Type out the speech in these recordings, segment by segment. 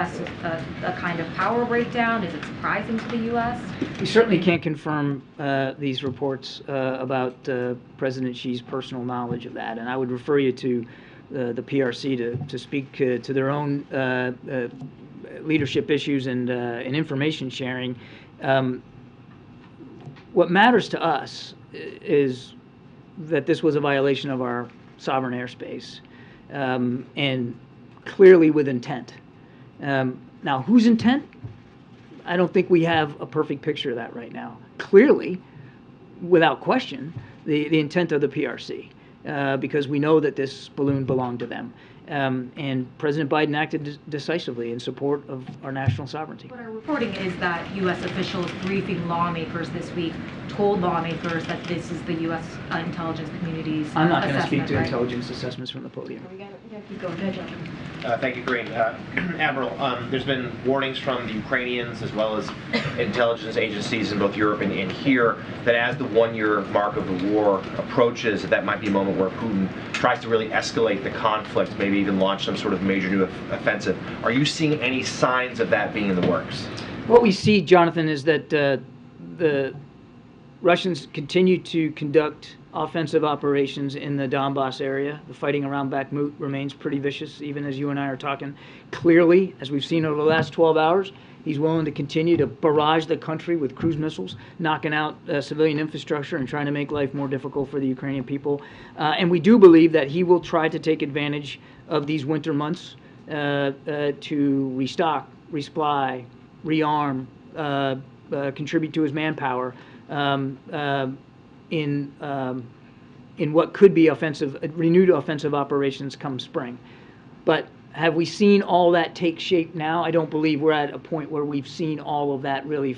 a kind of power breakdown? Is it surprising to the U.S.? We certainly can't confirm these reports about President Xi's personal knowledge of that, and I would refer you to the PRC to speak to their own leadership issues and information sharing. What matters to us is that this was a violation of our sovereign airspace, and clearly with intent. Now, whose intent? I don't think we have a perfect picture of that right now. Clearly, without question, the intent of the PRC, because we know that this balloon belonged to them. And President Biden acted decisively in support of our national sovereignty. What our reporting is that U.S. officials briefing lawmakers this week told lawmakers that this is the U.S. Intelligence community's I'm not going to speak to right? intelligence assessments from the podium. We gotta keep going. Go ahead, John. Thank you, Karine. Admiral, there's been warnings from the Ukrainians as well as intelligence agencies in both Europe and here that as the one-year mark of the war approaches, that might be a moment where Putin tries to really escalate the conflict, maybe even launch some sort of major new offensive. Are you seeing any signs of that being in the works? What we see, Jonathan, is that the Russians continue to conduct offensive operations in the Donbass area. The fighting around Bakhmut remains pretty vicious, even as you and I are talking. Clearly, as we've seen over the last 12 hours, he's willing to continue to barrage the country with cruise missiles, knocking out civilian infrastructure and trying to make life more difficult for the Ukrainian people. And we do believe that he will try to take advantage of these winter months to restock, resupply, rearm, contribute to his manpower in what could be renewed offensive operations come spring. But have we seen all that take shape now? I don't believe we're at a point where we've seen all of that really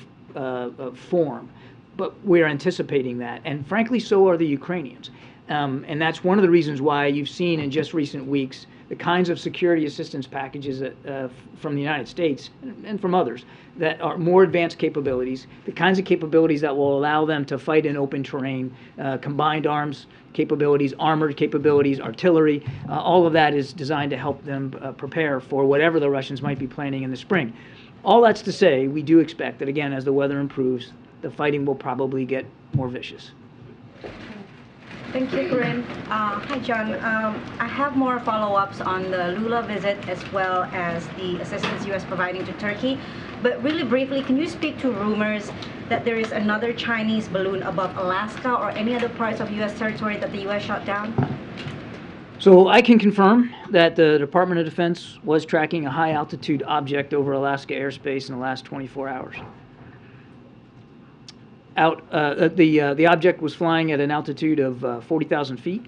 form, but we're anticipating that, and frankly, so are the Ukrainians. And that's one of the reasons why you've seen in just recent weeks the kinds of security assistance packages that, from the United States and from others that are more advanced capabilities, the kinds of capabilities that will allow them to fight in open terrain, combined arms capabilities, armored capabilities, artillery. All of that is designed to help them prepare for whatever the Russians might be planning in the spring. All that's to say, we do expect that, again, as the weather improves, the fighting will probably get more vicious. Thank you, Karine. Hi, John. I have more follow-ups on the Lula visit as well as the assistance U.S. providing to Turkey. But really briefly, can you speak to rumors that there is another Chinese balloon above Alaska or any other parts of U.S. territory that the U.S. shot down? So I can confirm that the Department of Defense was tracking a high-altitude object over Alaska airspace in the last 24 hours. The object was flying at an altitude of 40,000 feet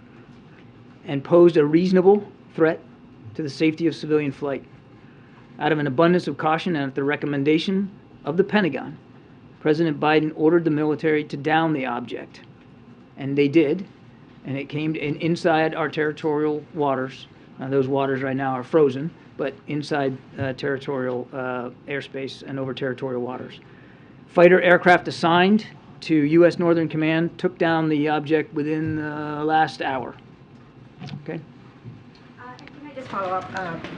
and posed a reasonable threat to the safety of civilian flight. Out of an abundance of caution and at the recommendation of the Pentagon, President Biden ordered the military to down the object, and they did, and it came inside our territorial waters. Those waters right now are frozen, but inside territorial airspace and over territorial waters. Fighter aircraft assigned to U.S. Northern Command took down the object within the last hour. Okay. Can I just follow up,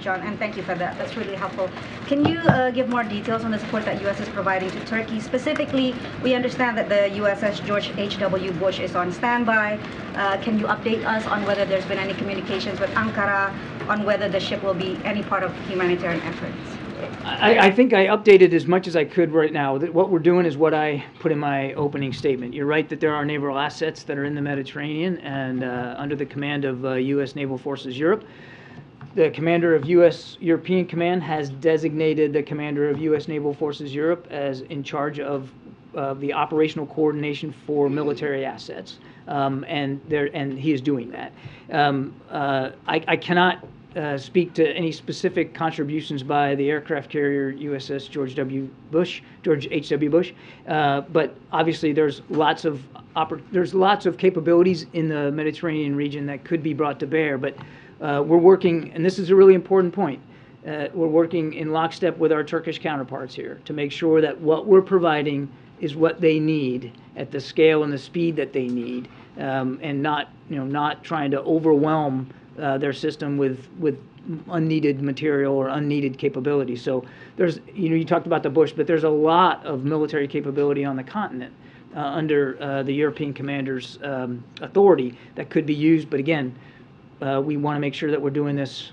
John, and thank you for that. That's really helpful. Can you give more details on the support that U.S. is providing to Turkey? Specifically, we understand that the USS George H.W. Bush is on standby. Can you update us on whether there's been any communications with Ankara on whether the ship will be any part of humanitarian efforts? I think I updated as much as I could right now. What we're doing is what I put in my opening statement. You're right that there are naval assets that are in the Mediterranean and under the command of U.S. Naval Forces Europe. The commander of U.S. European Command has designated the commander of U.S. Naval Forces Europe as in charge of the operational coordination for military assets, and he is doing that. I cannot speak to any specific contributions by the aircraft carrier USS George H.W. Bush, but obviously there's lots of capabilities in the Mediterranean region that could be brought to bear. But we're working, and this is a really important point. We're working in lockstep with our Turkish counterparts here to make sure that what we're providing is what they need at the scale and the speed that they need, and not trying to overwhelm their system with unneeded material or unneeded capability. So there's, you talked about the bush, but there's a lot of military capability on the continent under the European commander's authority that could be used. But again, we want to make sure that we're doing this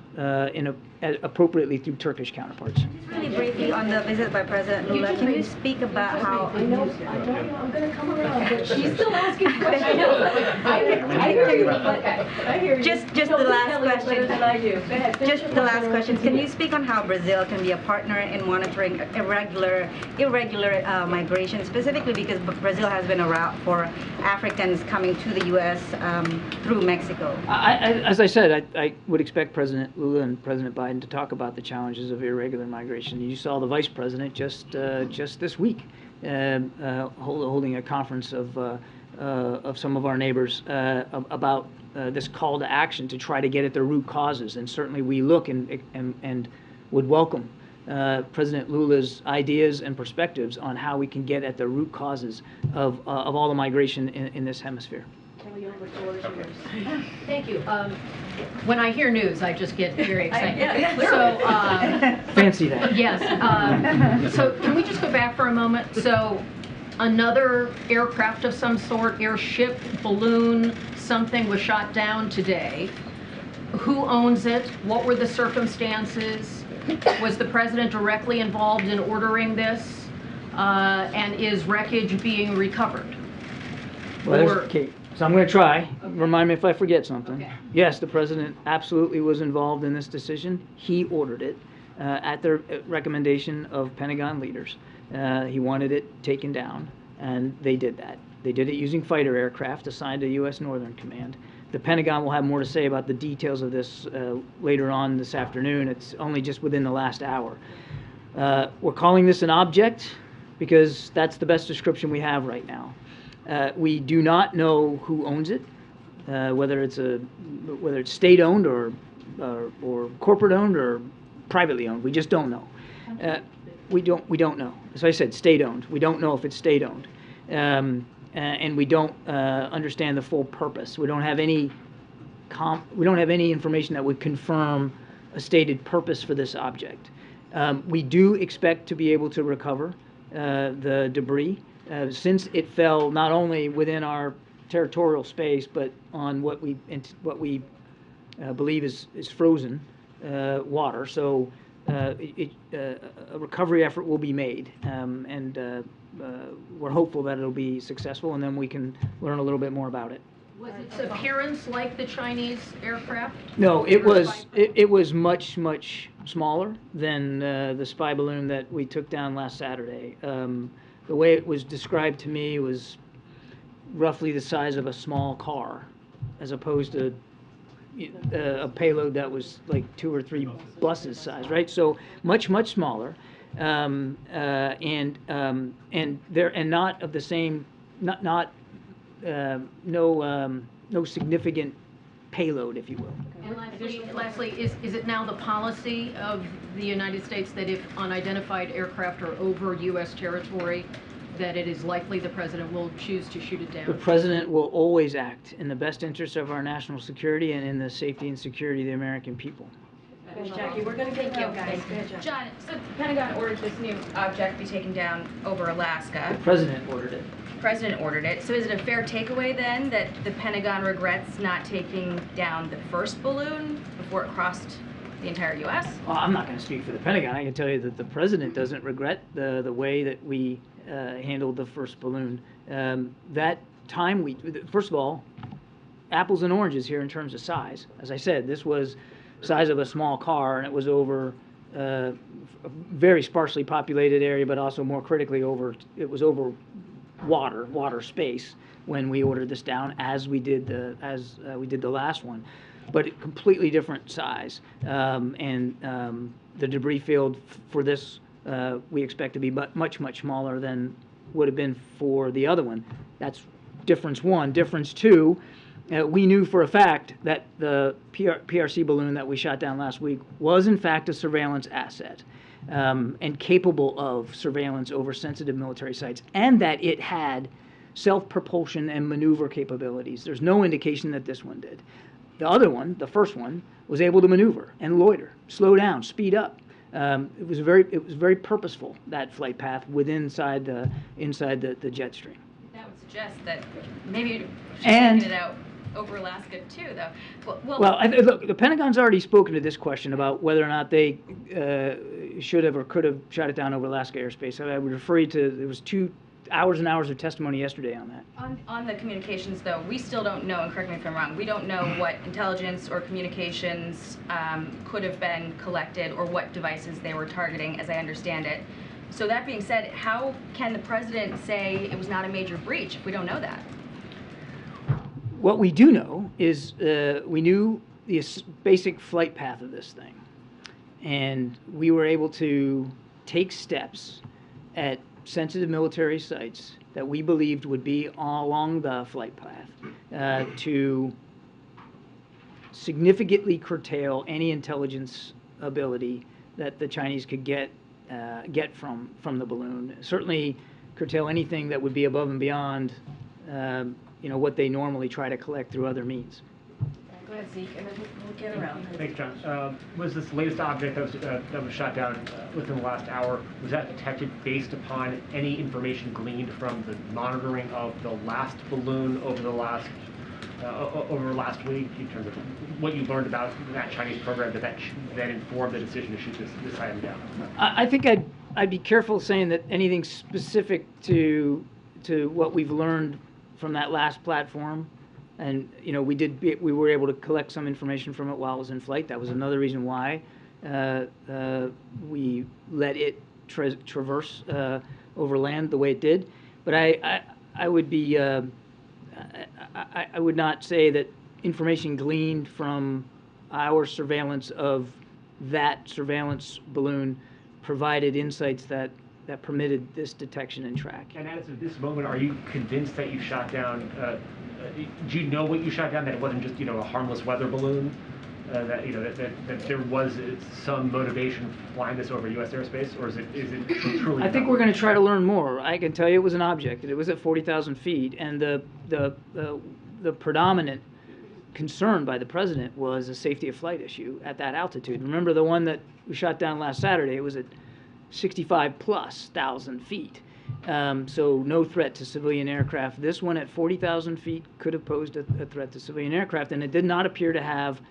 appropriately through Turkish counterparts. Really briefly on the visit by President Lula, can you speak about how... I know, I'm going to come around, but she's still asking questions. I hear you. Okay, I hear you. Just the last question. Than I do. Go ahead. Just the last question. Can you speak on how Brazil can be a partner in monitoring irregular migration, specifically because Brazil has been a route for Africans coming to the U.S. Through Mexico? As I said, I would expect President Lula and President Biden to talk about the challenges of irregular migration. You saw the Vice President just this week holding a conference of some of our neighbors about this call to action to try to get at the root causes. And certainly we look and would welcome President Lula's ideas and perspectives on how we can get at the root causes of all the migration in this hemisphere. Thank you. When I hear news, I just get very excited. Fancy that. Yes. So can we just go back for a moment? So another aircraft of some sort, airship, balloon, something was shot down today. Who owns it? What were the circumstances? Was the president directly involved in ordering this? And is wreckage being recovered? Well, okay. So I'm going to try. Remind me if I forget something. Okay. Yes, the president absolutely was involved in this decision. He ordered it at the recommendation of Pentagon leaders. He wanted it taken down, and they did that. They did it using fighter aircraft assigned to U.S. Northern Command. The Pentagon will have more to say about the details of this later on this afternoon. It's only just within the last hour. We're calling this an object because that's the best description we have right now. We do not know who owns it, whether it's state-owned or corporate-owned or privately owned. We just don't know. We don't know. As I said, state-owned. We don't know if it's state-owned, and we don't understand the full purpose. We don't have any information that would confirm a stated purpose for this object. We do expect to be able to recover the debris. Since it fell not only within our territorial space, but on what we believe is frozen water, so a recovery effort will be made, and we're hopeful that it'll be successful, and then we can learn a little bit more about it. Was its appearance like the Chinese aircraft? No, it was much smaller than the spy balloon that we took down last Saturday. The way it was described to me was roughly the size of a small car, as opposed to a payload that was like 2 or 3 buses size, right? So much smaller, and not of the same, no significant payload, if you will. And lastly, is it now the policy of the United States that if unidentified aircraft are over U.S. territory, that it is likely the president will choose to shoot it down? The president will always act in the best interest of our national security and in the safety and security of the American people. Jackie, we're going to get you guys. John, so the Pentagon ordered this new object be taken down over Alaska. The president ordered it. The president ordered it. So is it a fair takeaway then that the Pentagon regrets not taking down the first balloon before it crossed the entire U.S.? Well, I'm not going to speak for the Pentagon. I can tell you that the president doesn't regret the way that we handled the first balloon. That time first of all, apples and oranges here in terms of size. As I said, this was size of a small car, and it was over a very sparsely populated area, but also more critically it was over water space when we ordered this down, as we did the last one, but completely different size. And the debris field for this we expect to be much smaller than would have been for the other one. That's difference one. Difference two. We knew for a fact that the PRC balloon that we shot down last week was in fact a surveillance asset and capable of surveillance over sensitive military sites, and that it had self-propulsion and maneuver capabilities. There's no indication that this one did. The other one, the first one, was able to maneuver and loiter, slow down, speed up. It was very purposeful, that flight path inside the jet stream. That would suggest that maybe you should And- take it out over Alaska too, though. Well, look, the Pentagon's already spoken to this question about whether or not they should have or could have shot it down over Alaska airspace. I would refer you to, there was 2 hours and hours of testimony yesterday on that. On the communications, though, we still don't know, and correct me if I'm wrong, we don't know what intelligence or communications could have been collected or what devices they were targeting, as I understand it. So that being said, how can the president say it was not a major breach if we don't know that? What we do know is we knew the basic flight path of this thing, and we were able to take steps at sensitive military sites that we believed would be along the flight path to significantly curtail any intelligence ability that the Chinese could get from the balloon. Certainly curtail anything that would be above and beyond what they normally try to collect through other means. Go ahead, Zeke, and then we'll get around. Thanks, John. Was this latest object that was shot down within the last hour, was that detected based upon any information gleaned from the monitoring of the last balloon over last week, in terms of what you learned about that Chinese program that informed the decision to shoot this item down? I think I'd be careful saying that anything specific to what we've learned from that last platform. And we were able to collect some information from it while it was in flight. That was another reason why we let it traverse over land the way it did. But I would be I would not say that information gleaned from our surveillance of that surveillance balloon provided insights that permitted this detection and track. And as of this moment, are you convinced that you shot down? Do you know what you shot down? That it wasn't just a harmless weather balloon? That there was some motivation flying this over U.S. airspace, or is it truly? I think we're going to try to learn more. I can tell you it was an object. It was at 40,000 feet, and the predominant concern by the president was a safety of flight issue at that altitude. Remember the one that we shot down last Saturday? It was at 65,000+ feet. So no threat to civilian aircraft. This one at 40,000 feet could have posed a threat to civilian aircraft, and it did not appear to have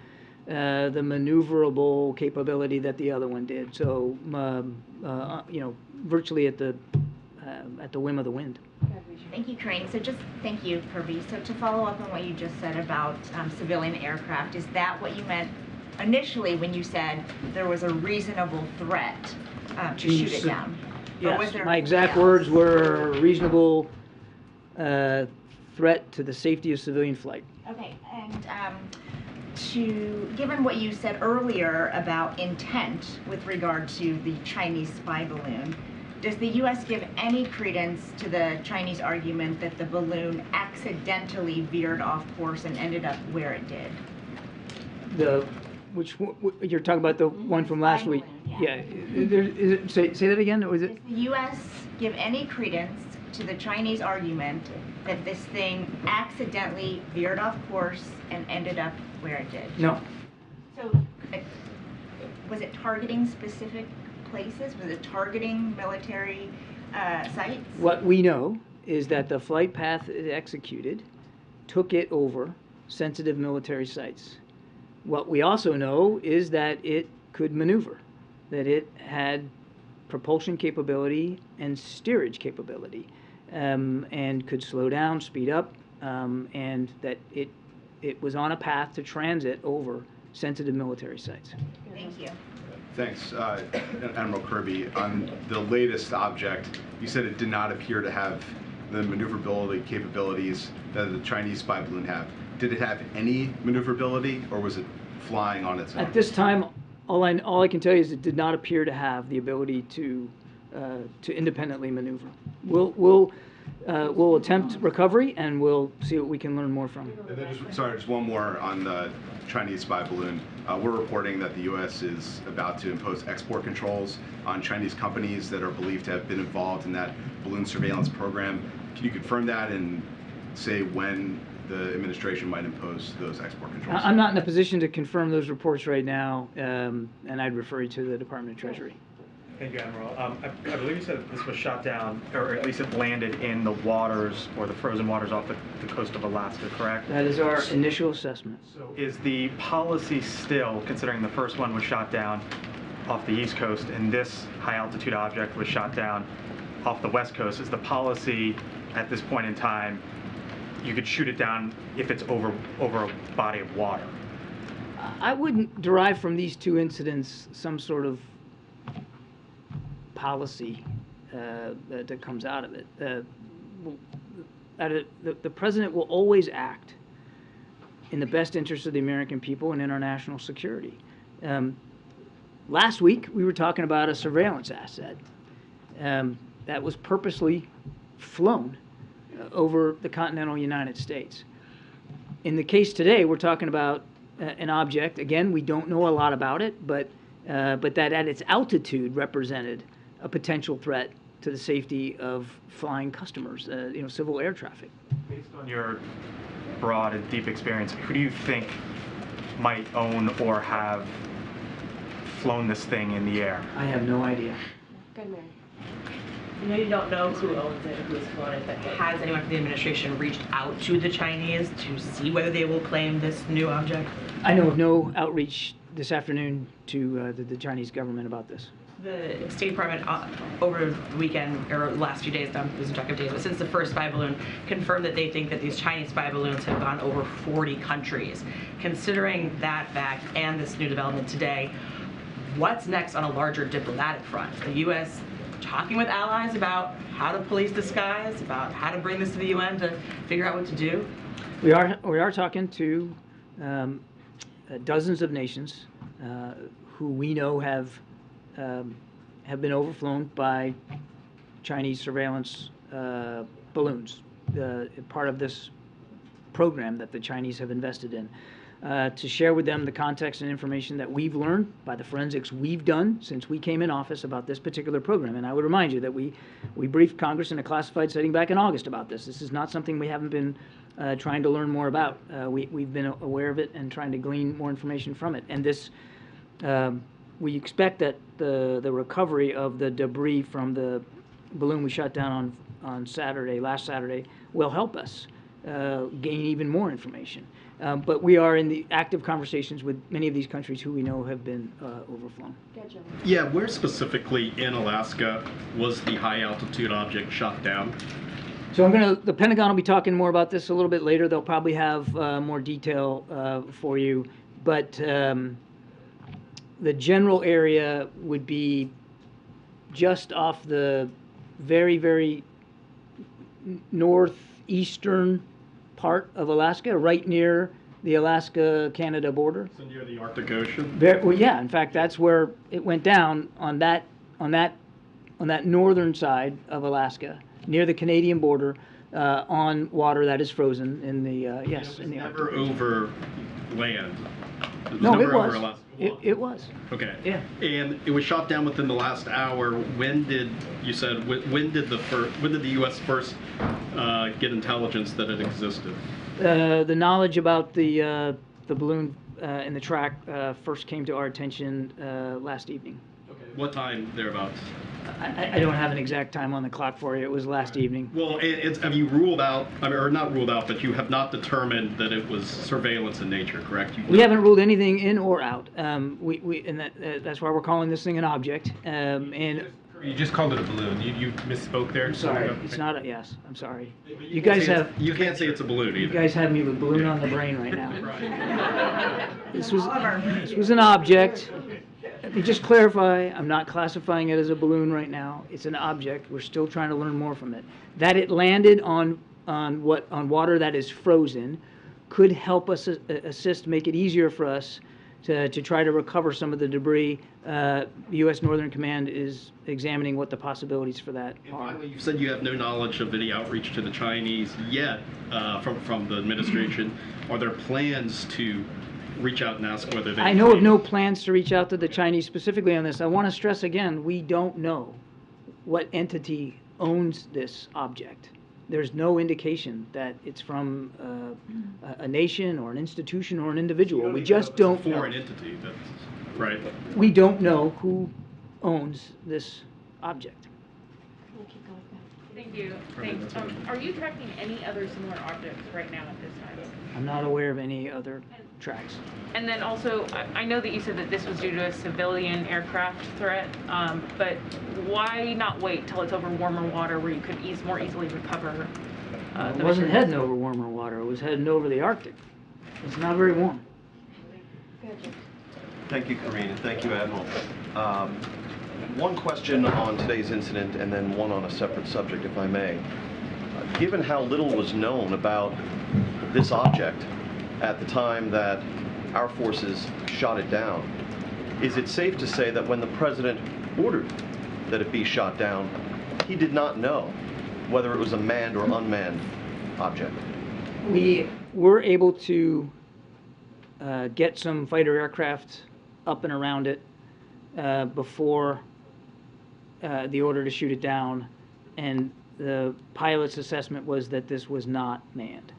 the maneuverable capability that the other one did. So, virtually at the whim of the wind. Thank you, Karine. So thank you, Kirby. So to follow up on what you just said about civilian aircraft, is that what you meant initially when you said there was a reasonable threat to shoot it down? Yes, my exact words were reasonable threat to the safety of civilian flight. Okay, and given what you said earlier about intent with regard to the Chinese spy balloon, does the U.S. give any credence to the Chinese argument that the balloon accidentally veered off course and ended up where it did? You're talking about the one from last week? Yeah. Say that again? Or is it? Does the U.S. give any credence to the Chinese argument that this thing accidentally veered off course and ended up where it did? No. So, was it targeting specific places? Was it targeting military sites? What we know is that the flight path it executed took it over sensitive military sites. What we also know is that it could maneuver, that it had propulsion capability and steerage capability, and could slow down, speed up, and that it was on a path to transit over sensitive military sites. Thank you. Thanks, Admiral Kirby. On the latest object, you said it did not appear to have the maneuverability capabilities that the Chinese spy balloon have. Did it have any maneuverability, or was it flying on its own? At this time, all I can tell you is it did not appear to have the ability to independently maneuver. We'll attempt recovery, and we'll see what we can learn more from. And then just one more on the Chinese spy balloon. We're reporting that the U.S. is about to impose export controls on Chinese companies that are believed to have been involved in that balloon surveillance program. Can you confirm that and say when the administration might impose those export controls? I'm not in a position to confirm those reports right now, and I'd refer you to the Department of Treasury. Thank you, Admiral. I believe you said this was shot down, or at least it landed in the waters, or the frozen waters off the coast of Alaska, correct? That is our initial assessment. So is the policy still, considering the first one was shot down off the East Coast and this high-altitude object was shot down off the West Coast, is the policy at this point in time you could shoot it down if it's over a body of water? I wouldn't derive from these two incidents some sort of policy that comes out of it. The president will always act in the best interest of the American people and international security. Last week, we were talking about a surveillance asset that was purposely flown over the continental United States. In the case today, we're talking about an object. Again, we don't know a lot about it, but that at its altitude represented a potential threat to the safety of flying customers, civil air traffic. Based on your broad and deep experience, who do you think might own or have flown this thing in the air? I have no idea. Good, Mary. You know, you don't know who owns it or who's flown it, but has anyone from the administration reached out to the Chinese to see whether they will claim this new object? I know of no outreach this afternoon to the Chinese government about this. The State Department over the weekend, or last few days, I'm losing track of days, but since the first spy balloon, confirmed that they think that these Chinese spy balloons have gone over 40 countries. Considering that fact and this new development today, what's next on a larger diplomatic front? The U.S. talking with allies about how to police the skies, about how to bring this to the UN to figure out what to do? We are talking to dozens of nations who we know have been overflown by Chinese surveillance balloons, part of this program that the Chinese have invested in, to share with them the context and information that we've learned by the forensics we've done since we came in office about this particular program. And I would remind you that we briefed Congress in a classified setting back in August about this. This is not something we haven't been trying to learn more about. We've been aware of it and trying to glean more information from it. And this, we expect that the recovery of the debris from the balloon we shot down on last Saturday, will help us gain even more information. But we are in the active conversations with many of these countries who we know have been overflown. Yeah, where specifically in Alaska was the high altitude object shot down? So the Pentagon will be talking more about this a little bit later. They'll probably have more detail for you. But the general area would be just off the very, very northeastern part of Alaska, right near the Alaska-Canada border. So near the Arctic Ocean? Well, yeah. In fact, that's where it went down on that northern side of Alaska, near the Canadian border, on water that is frozen in the yes. It was never over land. No, it was. It was. Okay. Yeah. And it was shot down within the last hour. When did the U.S. first get intelligence that it existed? The knowledge about the balloon and the track first came to our attention last evening. Okay. What time thereabouts? I don't have an exact time on the clock for you. It was last evening. Well, have you ruled out, or not ruled out, but you have not determined that it was surveillance in nature, correct? We haven't ruled anything in or out. And that's why we're calling this thing an object. You just called it a balloon. You misspoke there. I'm sorry. It's not a, yes, I'm sorry. You guys have... You can't say it's a balloon either. You guys have me with balloon on the brain right now. Right. This was an object. Let me just clarify, I'm not classifying it as a balloon right now. It's an object. We're still trying to learn more from it. That it landed on water that is frozen could help us assist, make it easier for us to try to recover some of the debris. The U.S. Northern Command is examining what the possibilities for that are. Finally, you said you have no knowledge of any outreach to the Chinese yet from the administration. Are there plans to reach out and ask whether they... I know of no plans to reach out to the Chinese specifically on this. I want to stress again, we don't know what entity owns this object. There's no indication that it's from a nation or an institution or an individual. We just don't know. Foreign entity, that's right. We don't know who owns this object. Thank you. Thanks. Are you tracking any other similar objects right now at this time? I'm not aware of any other tracks. And then also, I know that you said that this was due to a civilian aircraft threat, but why not wait till it's over warmer water where you could more easily recover? It wasn't heading over warmer water. It was heading over the Arctic. It's not very warm. Thank you, Karine, and thank you, Admiral. One question on today's incident and then one on a separate subject, if I may. Given how little was known about this object at the time that our forces shot it down, is it safe to say that when the President ordered that it be shot down, he did not know whether it was a manned or unmanned object? We were able to get some fighter aircraft up and around it before the order to shoot it down, and the pilot's assessment was that this was not manned.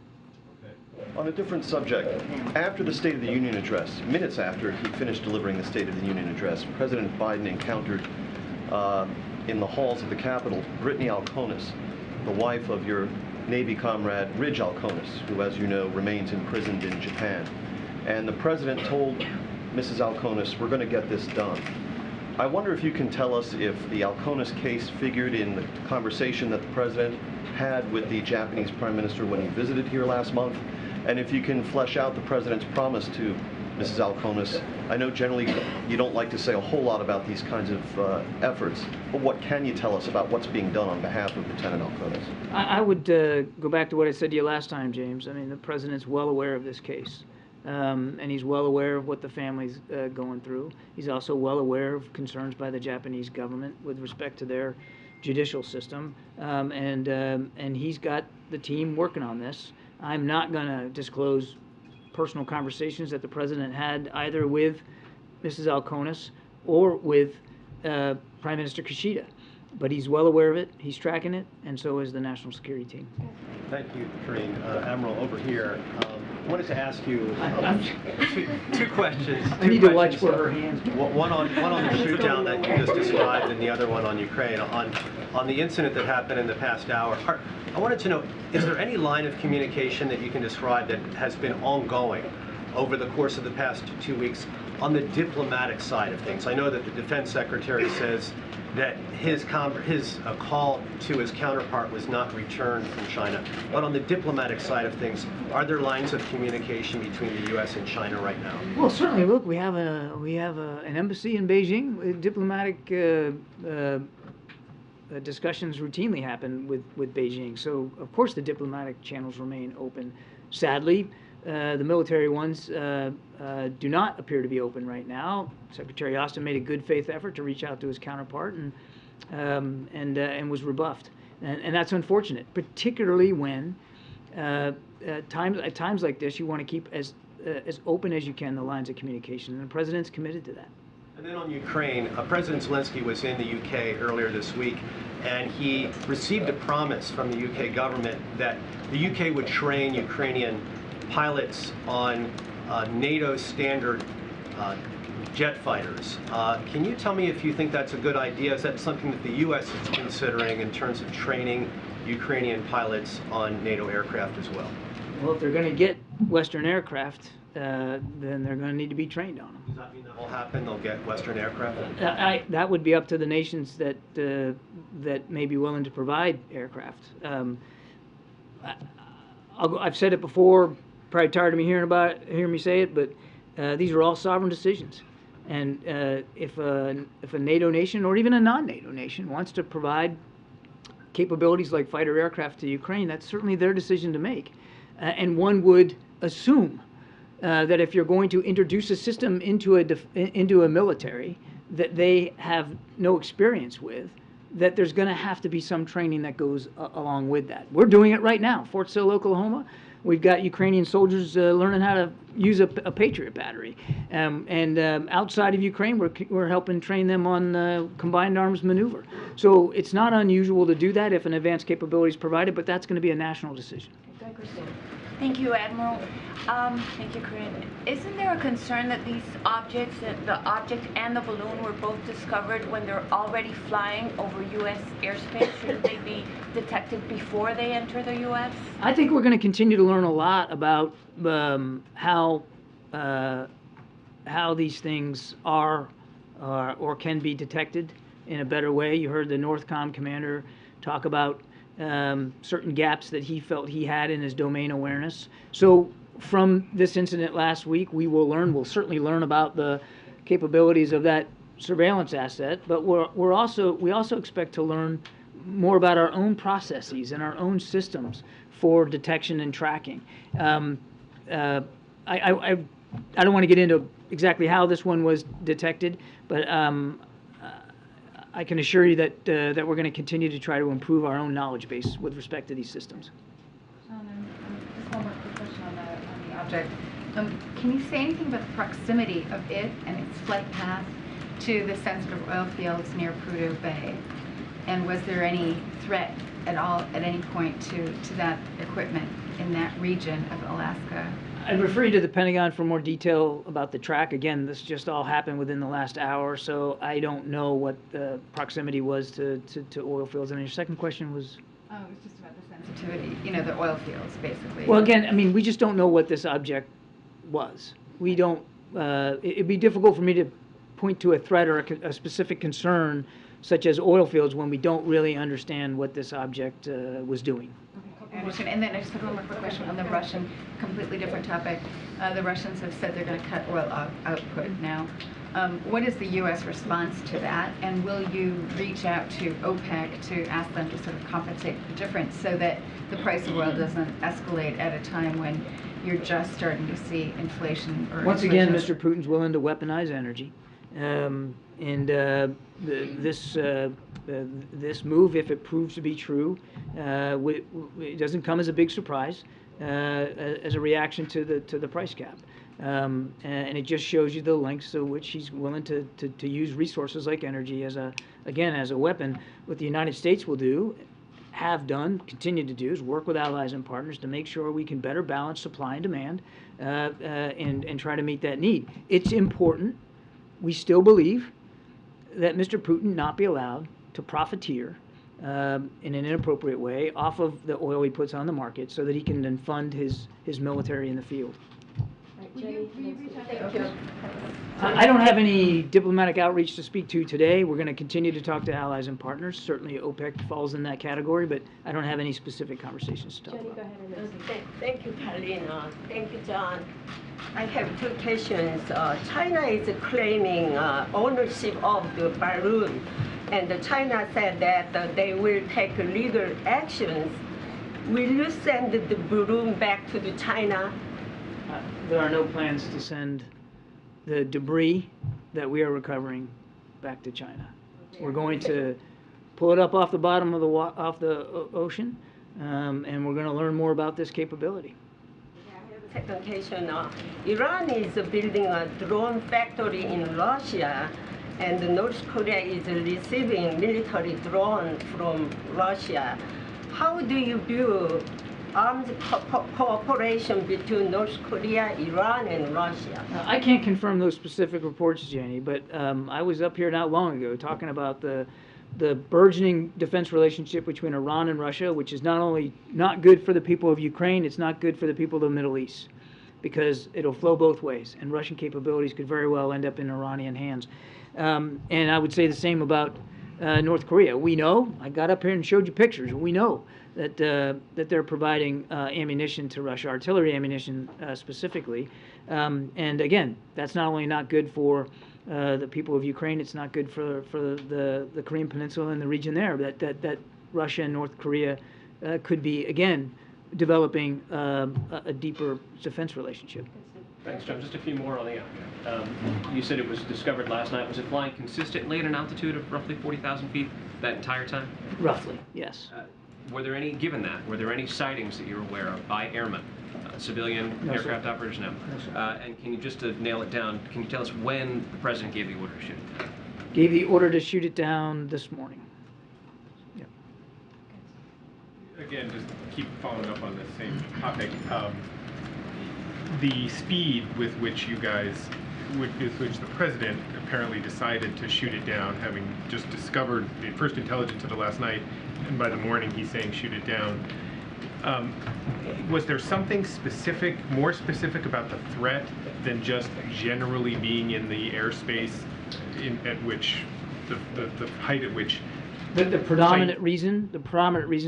On a different subject, after the State of the Union address, minutes after he finished delivering the State of the Union address, President Biden encountered in the halls of the Capitol Brittany Alconis, the wife of your Navy comrade Ridge Alconis, who, as you know, remains imprisoned in Japan. And the President told Mrs. Alconis, "We're going to get this done." I wonder if you can tell us if the Alconis case figured in the conversation that the President had with the Japanese Prime Minister when he visited here last month, and if you can flesh out the President's promise to Mrs. Alconis. I know generally you don't like to say a whole lot about these kinds of efforts, but what can you tell us about what's being done on behalf of Lieutenant Alconis? I would go back to what I said to you last time, James. I mean, the President's well aware of this case. And he's well aware of what the family's going through. He's also well aware of concerns by the Japanese government with respect to their judicial system, and he's got the team working on this. I'm not going to disclose personal conversations that the President had either with Mrs. Alconis or with Prime Minister Kishida, but he's well aware of it, he's tracking it, and so is the National Security Team. Thank you, Karine. Admiral, over here. I wanted to ask you two questions. I need to watch for her hands. One on the shoot down that you just described, and the other one on Ukraine. On the incident that happened in the past hour, I wanted to know, is there any line of communication that you can describe that has been ongoing over the course of the past 2 weeks on the diplomatic side of things? I know that the Defense Secretary says that his call to his counterpart was not returned from China. But on the diplomatic side of things, are there lines of communication between the U.S. and China right now? Well, certainly. Look, we have an embassy in Beijing. Diplomatic discussions routinely happen with Beijing. So, of course, the diplomatic channels remain open. Sadly, the military ones do not appear to be open right now. Secretary Austin made a good faith effort to reach out to his counterpart and was rebuffed, and that's unfortunate, particularly when at times like this you want to keep as open as you can the lines of communication, and the President's committed to that. And then on Ukraine, President Zelensky was in the UK earlier this week, and he received a promise from the UK government that the UK would train Ukrainian pilots on NATO standard jet fighters. Can you tell me if you think that's a good idea? Is that something that the U.S. is considering in terms of training Ukrainian pilots on NATO aircraft as well? Well, if they're going to get Western aircraft, then they're going to need to be trained on them. Does that mean that will happen? They'll get Western aircraft? That would be up to the nations that may be willing to provide aircraft. I've said it before. Probably tired of me hearing me say it, but these are all sovereign decisions. And if a NATO nation or even a non-NATO nation wants to provide capabilities like fighter aircraft to Ukraine, that's certainly their decision to make. And one would assume that if you're going to introduce a system into a military that they have no experience with, that there's going to have to be some training that goes along with that. We're doing it right now. Fort Sill, Oklahoma. We've got Ukrainian soldiers learning how to use a Patriot battery. Outside of Ukraine, we're helping train them on combined arms maneuver. So it's not unusual to do that if an advanced capability is provided, but that's going to be a national decision. Thank you, Admiral. Thank you, Karine. Isn't there a concern that these objects, the object and the balloon, were both discovered when they're already flying over U.S. airspace? Shouldn't they be detected before they enter the U.S.? I think we're going to continue to learn a lot about how these things are or can be detected in a better way. You heard the Northcom commander talk about certain gaps that he felt he had in his domain awareness. So from this incident last week, we'll certainly learn about the capabilities of that surveillance asset, but we also expect to learn more about our own processes and our own systems for detection and tracking. I don't want to get into exactly how this one was detected, but I can assure you that that we're going to continue to try to improve our own knowledge base with respect to these systems. Just one more quick question on the object. Can you say anything about the proximity of it and its flight path to the sensitive oil fields near Prudhoe Bay? And was there any threat at all at any point to that equipment in that region of Alaska? I'd refer you to the Pentagon for more detail about the track. Again, this just all happened within the last hour, so I don't know what the proximity was to oil fields. And your second question was? Oh, it was just about the sensitivity, the oil fields, basically. Well, again, I mean, we just don't know what this object was. We don't, it'd be difficult for me to point to a threat or a specific concern such as oil fields when we don't really understand what this object was doing. I understand. And then I just have one more quick question on the Russian, completely different topic. The Russians have said they're going to cut oil output now. What is the U.S. response to that? And will you reach out to OPEC to ask them to sort of compensate the difference so that the price of oil doesn't escalate at a time when you're just starting to see inflation? Once again, Mr. Putin's willing to weaponize energy. This move, if it proves to be true, it doesn't come as a big surprise as a reaction to the price cap, and it just shows you the lengths to which he's willing to use resources like energy as a weapon. What the United States will do, have done, continue to do, is work with allies and partners to make sure we can better balance supply and demand and try to meet that need. It's important. We still believe that Mr. Putin not be allowed to profiteer in an inappropriate way off of the oil he puts on the market so that he can then fund his military in the field. I don't have any diplomatic outreach to speak to today. We're going to continue to talk to allies and partners. Certainly OPEC falls in that category, but I don't have any specific conversations to talk about. Thank you, Karine. Thank you, John. I have two questions. China is claiming ownership of the balloon, and China said that they will take legal actions. Will you send the balloon back to China? There are no plans to send the debris that we are recovering back to China. We're going to pull it up off the bottom of the ocean, and we're going to learn more about this capability. Second question, Iran is building a drone factory in Russia, and North Korea is receiving military drones from Russia. How do you view armed cooperation between North Korea, Iran, and Russia? I can't confirm those specific reports, Jenny, but I was up here not long ago talking about the burgeoning defense relationship between Iran and Russia, which is not only not good for the people of Ukraine, it's not good for the people of the Middle East, because it'll flow both ways, and Russian capabilities could very well end up in Iranian hands. And I would say the same about North Korea. We know, I got up here and showed you pictures, we know that they're providing ammunition to Russia, artillery ammunition specifically. And again, that's not only not good for the people of Ukraine, it's not good for the Korean Peninsula and the region there, that Russia and North Korea could be, again, developing a deeper defense relationship. Thanks, John. Just a few more on the object. You said it was discovered last night. Was it flying consistently at an altitude of roughly 40,000 feet that entire time? Roughly, yes. Were there any, given that, were there any sightings that you're aware of by airmen civilian No, sir. aircraft operators? No. And can you, just to nail it down, can you tell us when the president gave the order to shoot it down? Gave the order to shoot it down this morning. Yeah. Again, just keep following up on the same topic. The speed with which you guys, with which the president apparently decided to shoot it down, having just discovered the first intelligence of it last night, and by the morning he's saying shoot it down. Was there something specific, more specific about the threat than just generally being in the airspace at which, the height at which? The predominant reason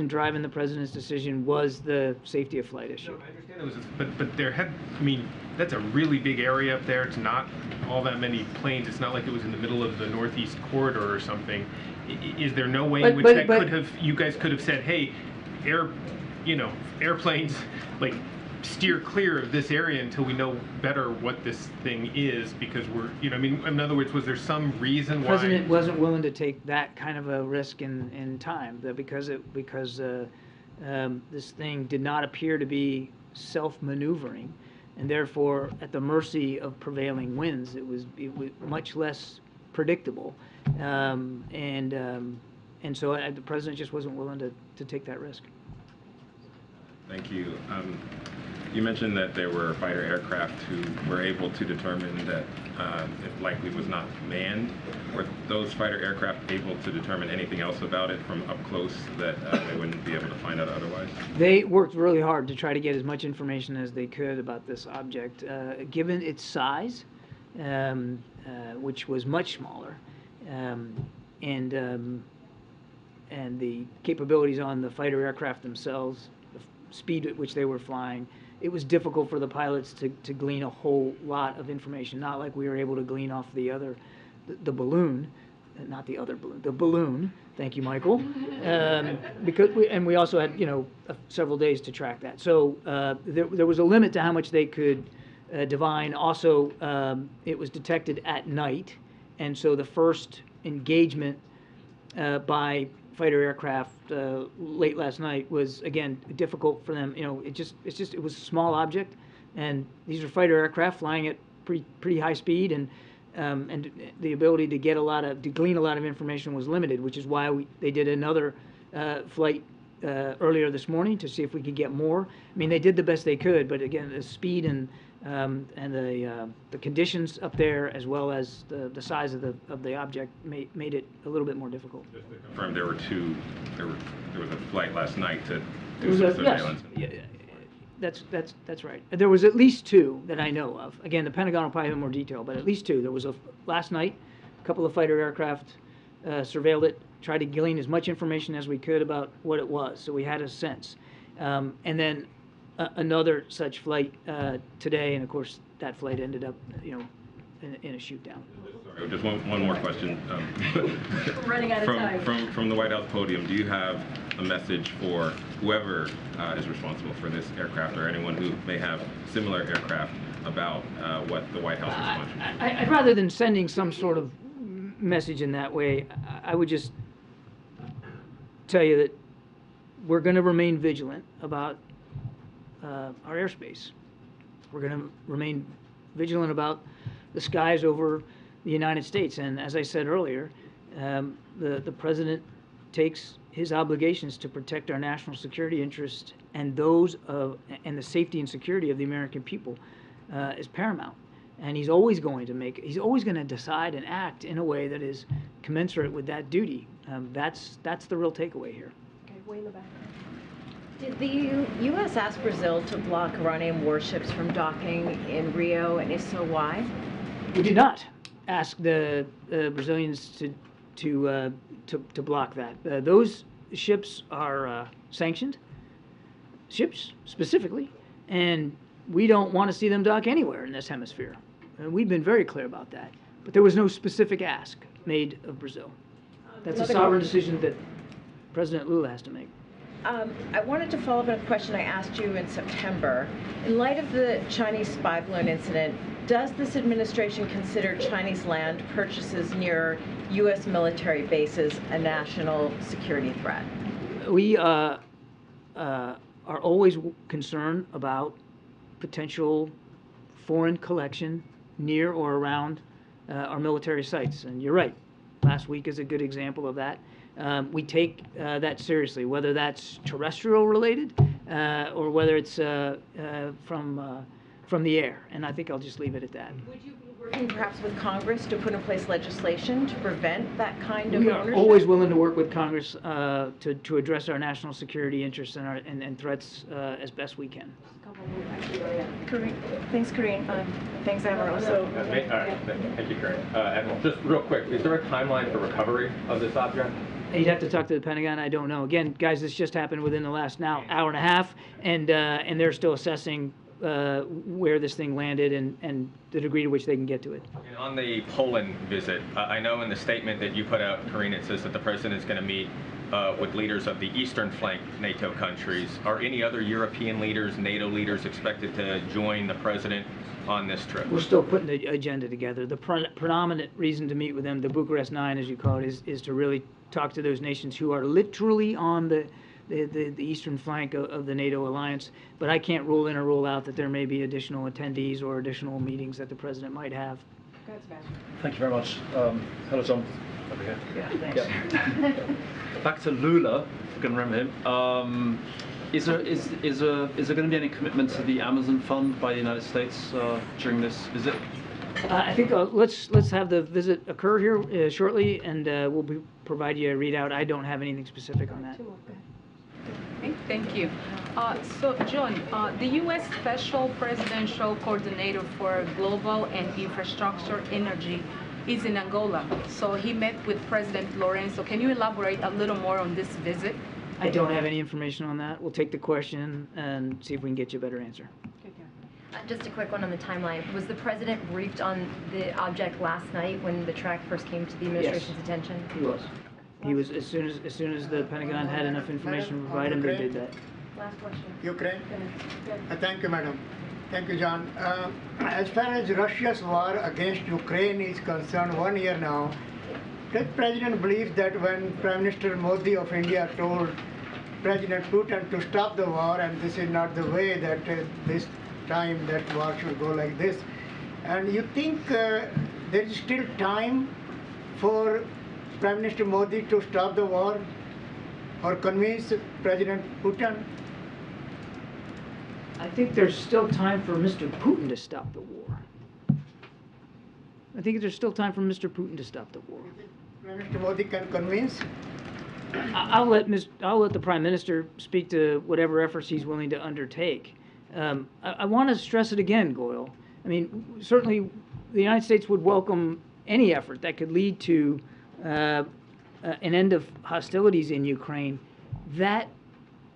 driving the president's decision was the safety of flight issue. No, I understand it was, but there had, I mean, that's a really big area up there. It's not all that many planes. It's not like it was in the middle of the Northeast corridor or something. Is there no way in which you guys could have said, hey, airplanes, like, steer clear of this area until we know better what this thing is, because we're, I mean, in other words, was there some reason why? The president wasn't willing to take that kind of a risk in time, because this thing did not appear to be self-maneuvering, and therefore at the mercy of prevailing winds. It was much less predictable, and so the president just wasn't willing to take that risk. Thank you. You mentioned that there were fighter aircraft who were able to determine that it likely was not manned. Were those fighter aircraft able to determine anything else about it from up close that they wouldn't be able to find out otherwise? They worked really hard to try to get as much information as they could about this object. Given its size, which was much smaller, and the capabilities on the fighter aircraft themselves, the speed at which they were flying, it was difficult for the pilots to glean a whole lot of information. Not like we were able to glean off the balloon, not the other balloon, the balloon. Thank you, Michael. Because we also had several days to track that. So there was a limit to how much they could divine. Also, it was detected at night, and so the first engagement by fighter aircraft late last night was, again, difficult for them. It was a small object, and these are fighter aircraft flying at pretty high speed, and the ability to glean a lot of information was limited, which is why they did another flight earlier this morning to see if we could get more. I mean, they did the best they could, but again, the speed and the conditions up there, as well as the size of the object, made it a little bit more difficult. Just to confirm, there was a flight last night to do There some was surveillance. Yes, that's right. There was at least two that I know of. Again, the Pentagon will probably have more detail, but at least two. There was last night, a couple of fighter aircraft surveilled it, tried to glean as much information as we could about what it was, so we had a sense. And then another such flight today, and of course that flight ended up, in a shoot down. Sorry, just one more question. Running out of time. From the White House podium, do you have a message for whoever is responsible for this aircraft, or anyone who may have similar aircraft, about what the White House response should be? I'd rather than sending some sort of message in that way, I would just tell you that we're going to remain vigilant about our airspace. We're going to remain vigilant about the skies over the United States. And as I said earlier, the president takes his obligations to protect our national security interests and and the safety and security of the American people is paramount. And he's always going to decide and act in a way that is commensurate with that duty. That's the real takeaway here. Okay, way in the back. Did the U.S. ask Brazil to block Iranian warships from docking in Rio, and if so, why? We did not ask the Brazilians to block that. Those ships are sanctioned ships specifically, and we don't want to see them dock anywhere in this hemisphere. And we've been very clear about that. But there was no specific ask made of Brazil. That's a sovereign decision that President Lula has to make. I wanted to follow up on a question I asked you in September. In light of the Chinese spy balloon incident, does this administration consider Chinese land purchases near U.S. military bases a national security threat? We are always concerned about potential foreign collection near or around our military sites. And you're right, last week is a good example of that. We take that seriously, whether that's terrestrial related or whether it's from the air. And I think I'll just leave it at that. Would you be working perhaps with Congress to put in place legislation to prevent that kind of We are ownership? always willing to work with Congress to address our national security interests and threats as best we can. Karine. Thanks, Karine. Thanks, Admiral. So, all right, thank you, Karine. Admiral, just real quick, is there a timeline for recovery of this object? You'd have to talk to the Pentagon. I don't know. Again, guys, this just happened within the last hour and a half, and they're still assessing where this thing landed and the degree to which they can get to it. And on the Poland visit, I know in the statement that you put out, Karine, it says that the president is going to meet with leaders of the eastern flank NATO countries. Are any other European leaders, NATO leaders, expected to join the president on this trip? We're still putting the agenda together. The predominant reason to meet with them, the Bucharest Nine, as you call it, is to really talk to those nations who are literally on the eastern flank of the NATO alliance. But I can't rule in or rule out that there may be additional attendees or additional meetings that the president might have. Thank you very much. Hello, John. Over here. Yeah, thanks. Back to Lula, if you can remember him. Is there going to be any commitment to the Amazon Fund by the United States during this visit? I think let's have the visit occur here shortly, and we'll provide you a readout. I don't have anything specific on that. Thank you. So, John, the U.S. Special Presidential Coordinator for Global and Infrastructure Energy is in Angola. So he met with President Lorenzo. Can you elaborate a little more on this visit? I don't have any information on that. We'll take the question and see if we can get you a better answer. Just a quick one on the timeline. Was the president briefed on the object last night when the track first came to the administration's attention? He was. He was as soon as the Pentagon had enough information to provide him, they did that. Last question. Ukraine. Thank you, madam. Thank you, John. As far as Russia's war against Ukraine is concerned, 1 year now, does President believe that when Prime Minister Modi of India told President Putin to stop the war, and this is not the way that this time that war should go like this, and you think there is still time for Prime Minister Modi to stop the war or convince President Putin? I think there's still time for Mr. Putin to stop the war. I think there's still time for Mr. Putin to stop the war. Prime Minister Modi can convince? I'll let the Prime Minister speak to whatever efforts he's willing to undertake. I want to stress it again, Goyle. I mean, certainly the United States would welcome any effort that could lead to an end of hostilities in Ukraine that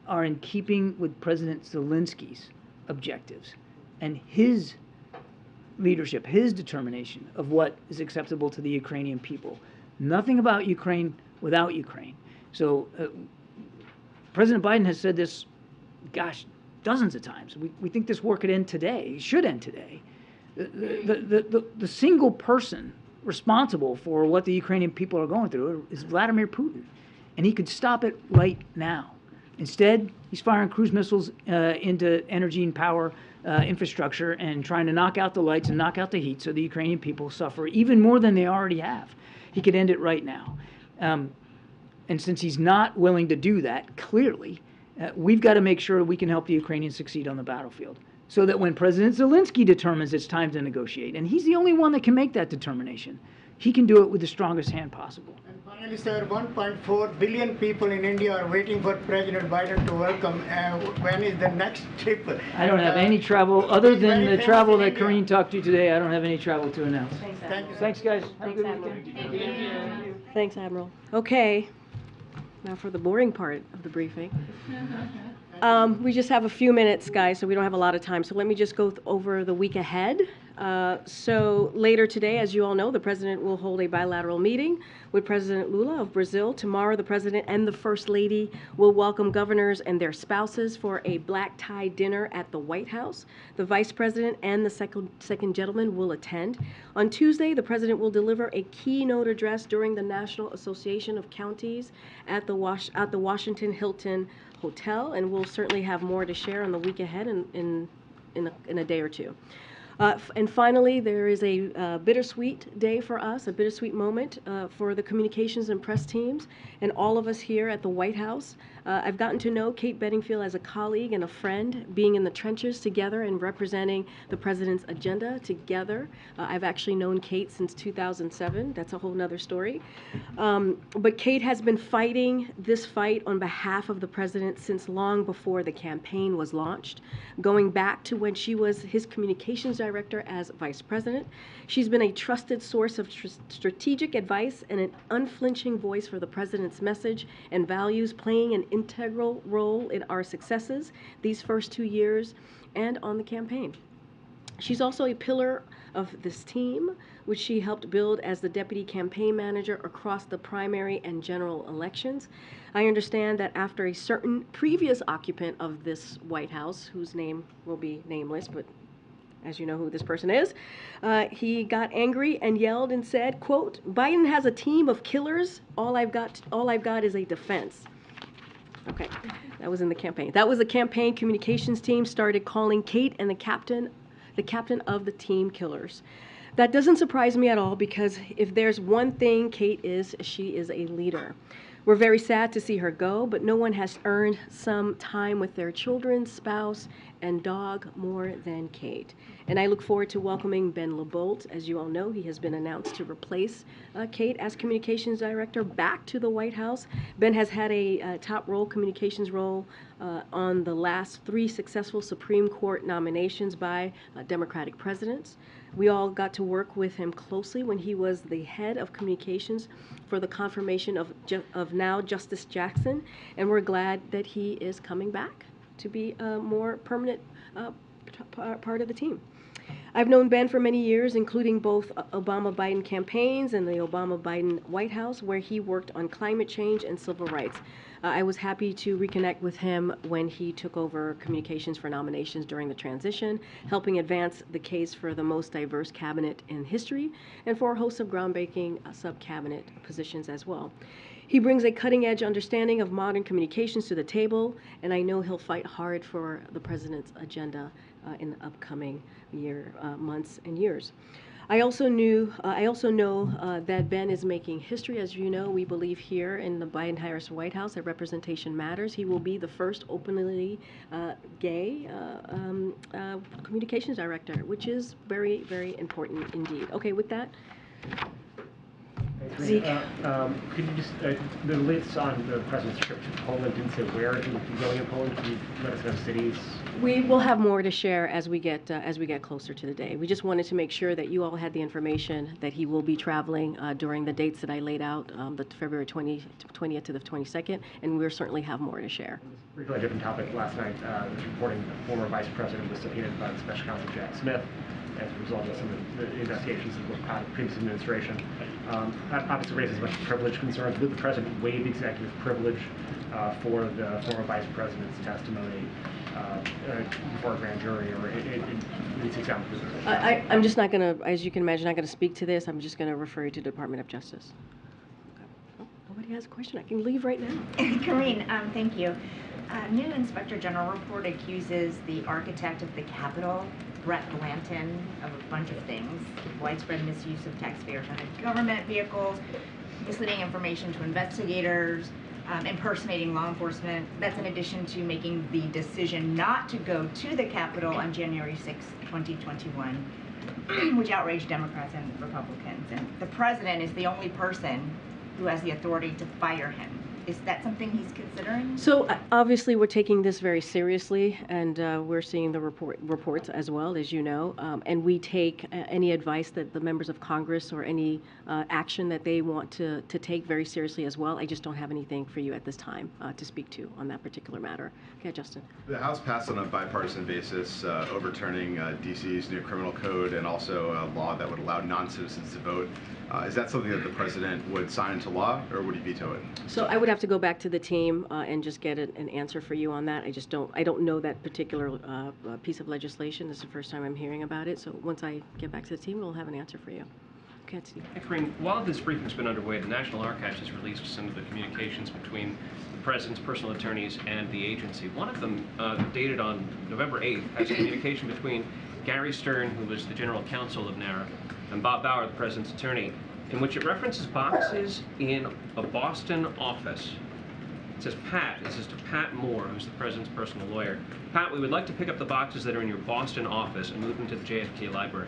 are in keeping with President Zelensky's objectives and his leadership, his determination of what is acceptable to the Ukrainian people. Nothing about Ukraine without Ukraine. So President Biden has said this, gosh, dozens of times. We think this war could end today, should end today. The single person responsible for what the Ukrainian people are going through is Vladimir Putin, and he could stop it right now. Instead, he's firing cruise missiles into energy and power infrastructure and trying to knock out the lights and knock out the heat so the Ukrainian people suffer even more than they already have. He could end it right now. And since he's not willing to do that, clearly, we've got to make sure we can help the Ukrainians succeed on the battlefield so that when President Zelensky determines it's time to negotiate, and he's the only one that can make that determination, he can do it with the strongest hand possible. And finally, sir, 1.4 billion people in India are waiting for President Biden to welcome. When is the next trip? I don't have any travel, other than the travel that Karine talked to today, I don't have any travel to announce. Thanks, guys. Have a good weekend. Thank you. Thanks, Admiral. Okay, now for the boring part of the briefing. We just have a few minutes, guys, so we don't have a lot of time. So let me just go over the week ahead. So later today, as you all know, the President will hold a bilateral meeting with President Lula of Brazil. Tomorrow, the President and the First Lady will welcome governors and their spouses for a black tie dinner at the White House. The Vice President and the second gentleman will attend. On Tuesday, the President will deliver a keynote address during the National Association of Counties at the Washington Hilton Hotel, and we'll certainly have more to share on the week ahead in in a day or two. And finally, there is a bittersweet day for us, a bittersweet moment for the communications and press teams and all of us here at the White House. I've gotten to know Kate Bedingfield as a colleague and a friend, being in the trenches together and representing the president's agenda together. I've actually known Kate since 2007. That's a whole nother story. But Kate has been fighting this fight on behalf of the president since long before the campaign was launched, going back to when she was his communications director as vice president. She's been a trusted source of strategic advice and an unflinching voice for the president's message and values, playing an integral role in our successes these first 2 years and on the campaign. She's also a pillar of this team, which she helped build as the deputy campaign manager across the primary and general elections. I understand that after a certain previous occupant of this White House, whose name will be nameless, but as you know who this person is, he got angry and yelled and said, quote, "Biden has a team of killers. All I've got is a defense." Okay, that was in the campaign. That was the campaign communications team started calling Kate and the captain of the team killers. That doesn't surprise me at all, because if there's one thing Kate is, she is a leader. We're very sad to see her go, but no one has earned some time with their children, spouse, and dog more than Kate. And I look forward to welcoming Ben LeBolt. As you all know, he has been announced to replace Kate as communications director back to the White House. Ben has had a top role, communications role, on the last 3 successful Supreme Court nominations by Democratic presidents. We all got to work with him closely when he was the head of communications for the confirmation of now Justice Jackson, and we're glad that he is coming back to be a more permanent part of the team. I've known Ben for many years, including both Obama-Biden campaigns and the Obama-Biden White House, where he worked on climate change and civil rights. I was happy to reconnect with him when he took over communications for nominations during the transition, helping advance the case for the most diverse cabinet in history and for a host of groundbreaking sub-cabinet positions as well. He brings a cutting-edge understanding of modern communications to the table, and I know he'll fight hard for the president's agenda in the upcoming months and years. I also know that Ben is making history. As you know, we believe here in the Biden-Harris White House that representation matters. He will be the first openly gay communications director, which is very, very important indeed. Okay, with that. Zeke. Could you just, the latest on the president's trip to Poland didn't say where he would be going in Poland. Can you let us know cities? We will have more to share as we get closer to the day. We just wanted to make sure that you all had the information that he will be traveling during the dates that I laid out, the February 20th to the 22nd, and we'll certainly have more to share. Briefly, a different topic. Last night, was reporting the former vice president was subpoenaed by the special counsel Jack Smith as a result of some of the investigations of the previous administration. That obviously raises a bunch of privilege concerns. Would the president waive executive privilege for the former vice president's testimony before a grand jury or in these examples? I'm just not going to, as you can imagine, not going to speak to this. I'm just going to refer you to the Department of Justice. Okay. Oh, nobody has a question. I can leave right now. Karine, thank you. New Inspector General report accuses the architect of the Capitol, Brett Blanton, of a bunch of things: widespread misuse of taxpayer-funded government vehicles, misleading information to investigators, impersonating law enforcement. That's in addition to making the decision not to go to the Capitol on January 6, 2021, which outraged Democrats and Republicans. And the president is the only person who has the authority to fire him. Is that something he's considering? So obviously we're taking this very seriously, and we're seeing the reports as well, as you know, and we take any advice that the members of Congress or any action that they want to take very seriously as well. I just don't have anything for you at this time to speak to on that particular matter. Okay, Justin. The House passed on a bipartisan basis overturning DC's new criminal code and also a law that would allow non-citizens to vote. Is that something that the president would sign into law, or would he veto it? So I would have to go back to the team and just get an answer for you on that. I don't know that particular piece of legislation. This is the first time I'm hearing about it. So once I get back to the team, we'll have an answer for you. ahead, Steve. Hey, Karine, while this briefing's been underway, the National Archives has released some of the communications between the President's personal attorneys and the agency. One of them, dated on November 8th, has a communication between Gary Stern, who was the general counsel of NARA, and Bob Bauer, the President's attorney, in which it references boxes in a Boston office. It says, Pat, this is to Pat Moore, who's the President's personal lawyer. Pat, we would like to pick up the boxes that are in your Boston office and move them to the JFK library.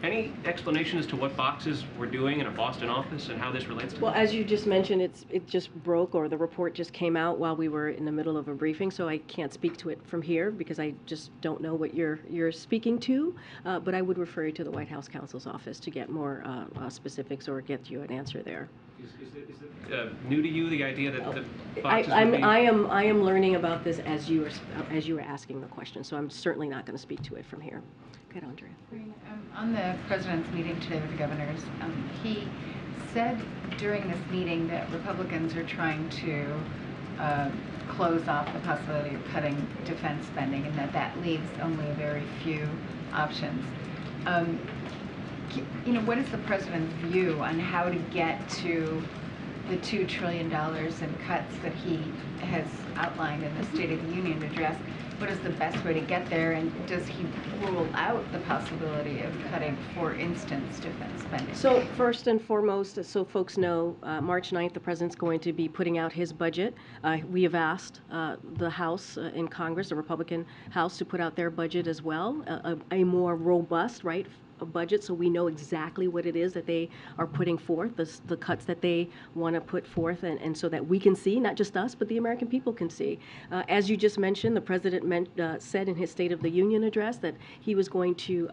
Any explanation as to what boxes we're doing in a Boston office and how this relates to Well, this? as you just mentioned, it just broke, or the report just came out while we were in the middle of a briefing, so I can't speak to it from here because I just don't know what you're speaking to. But I would refer you to the White House counsel's office to get more specifics or get you an answer there. Is it new to you, the idea that the I boxes would be... I am learning about this as you were asking the question, so I'm certainly not going to speak to it from here. Go ahead, Andrea. On the President's meeting today with the governors, he said during this meeting that Republicans are trying to close off the possibility of cutting defense spending and that leaves only a very few options. What is the President's view on how to get to the $2 trillion in cuts that he has outlined in the State of the Union address? What is the best way to get there, and does he rule out the possibility of cutting, for instance, defense spending? So first and foremost, so folks know, March 9th, the President's going to be putting out his budget. We have asked the House in Congress, the Republican House, to put out their budget as well, a more robust, right, a budget, so we know exactly what it is that they are putting forth, the cuts that they want to put forth, and so that we can see, not just us, but the American people can see. As you just mentioned, the President said in his State of the Union address that he was going to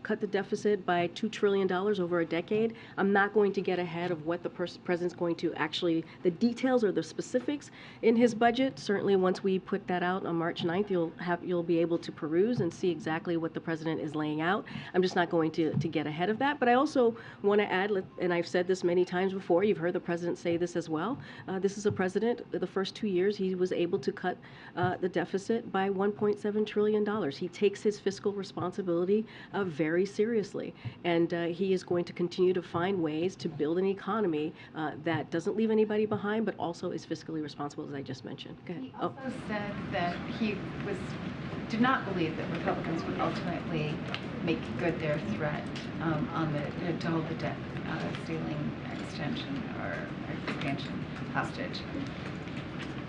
cut the deficit by $2 trillion over a decade. I'm not going to get ahead of what the President's going to actually, the details or the specifics in his budget. Certainly once we put that out on March 9th, you'll be able to peruse and see exactly what the President is laying out. I'm just not going to get ahead of that, but I also want to add, and I've said this many times before, you've heard the President say this as well, this is a President, the first 2 years he was able to cut the deficit by $1.7 trillion. He takes his fiscal responsibility very seriously, and he is going to continue to find ways to build an economy that doesn't leave anybody behind, but also is fiscally responsible, as I just mentioned. Go ahead. He also said that he did not believe that Republicans would ultimately make good their threat on to hold the debt ceiling extension or expansion hostage.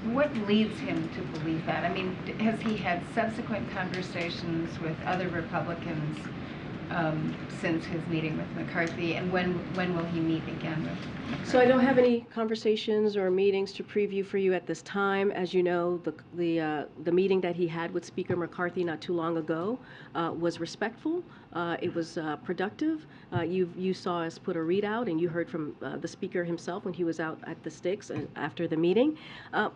What leads him to believe that? I mean, has he had subsequent conversations with other Republicans since his meeting with McCarthy, and when will he meet again with McCarthy? So I don't have any conversations or meetings to preview for you at this time. As you know, the meeting that he had with Speaker McCarthy not too long ago was respectful. It was productive. You saw us put a readout, and you heard from the Speaker himself when he was out at the Sticks after the meeting.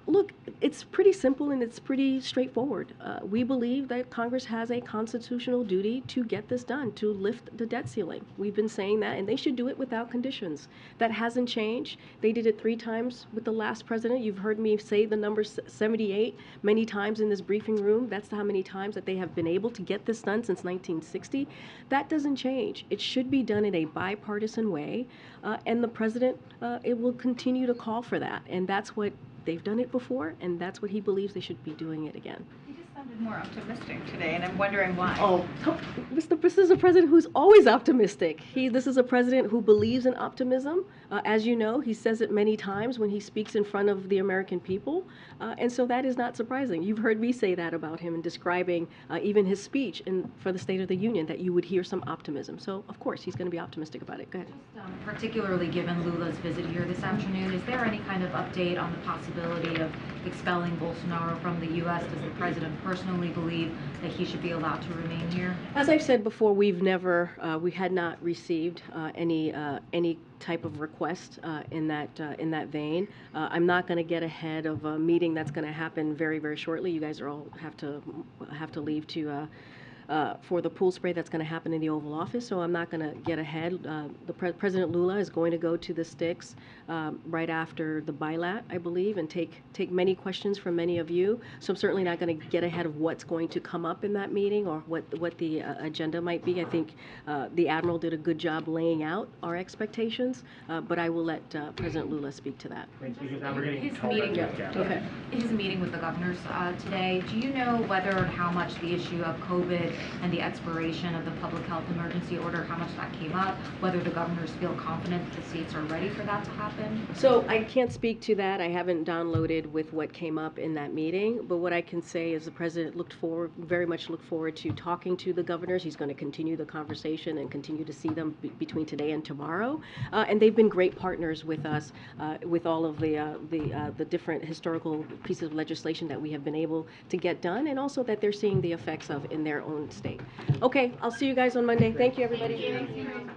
Look, it's pretty simple and it's pretty straightforward. We believe that Congress has a constitutional duty to get this done, to lift the debt ceiling. We've been saying that, and they should do it without conditions. That hasn't changed. They did it 3 times with the last president. You've heard me say the number 78 many times in this briefing room. That's how many times that they have been able to get this done since 1960. That doesn't change. It should be done in a bipartisan way, and the president it will continue to call for that. And that's what they've done it before, and that's what he believes they should be doing it again. Sounded more optimistic today, and I'm wondering why. Oh, this is a president who's always optimistic. This is a president who believes in optimism. As you know, he says it many times when he speaks in front of the American people, and so that is not surprising. You've heard me say that about him in describing even his speech for the State of the Union, that you would hear some optimism. So, of course, he's going to be optimistic about it. Go ahead. Particularly given Lula's visit here this afternoon, is there any kind of update on the possibility of expelling Bolsonaro from the U.S.? Does the president personally believe that he should be allowed to remain here? As I've said before, we had not received any type of request in that vein. I'm not going to get ahead of a meeting that's going to happen very, very shortly. You guys are all have to leave to for the pool spray that's going to happen in the Oval Office, so I'm not going to get ahead. President Lula is going to go to the sticks right after the bilat, I believe, and take many questions from many of you. So I'm certainly not going to get ahead of what's going to come up in that meeting or what the agenda might be. I think the Admiral did a good job laying out our expectations, but I will let President Lula speak to that. His meeting with the governors today, do you know whether and how much the issue of COVID and the expiration of the public health emergency order, how much that came up, whether the governors feel confident that the states are ready for that to happen? So I can't speak to that. I haven't downloaded with what came up in that meeting, but what I can say is the President very much looked forward to talking to the governors. He's going to continue the conversation and continue to see them between today and tomorrow. And they've been great partners with us with all of the different historical pieces of legislation that we have been able to get done, and also that they're seeing the effects of in their own state. Okay, I'll see you guys on Monday. Thank you, everybody. Thank you.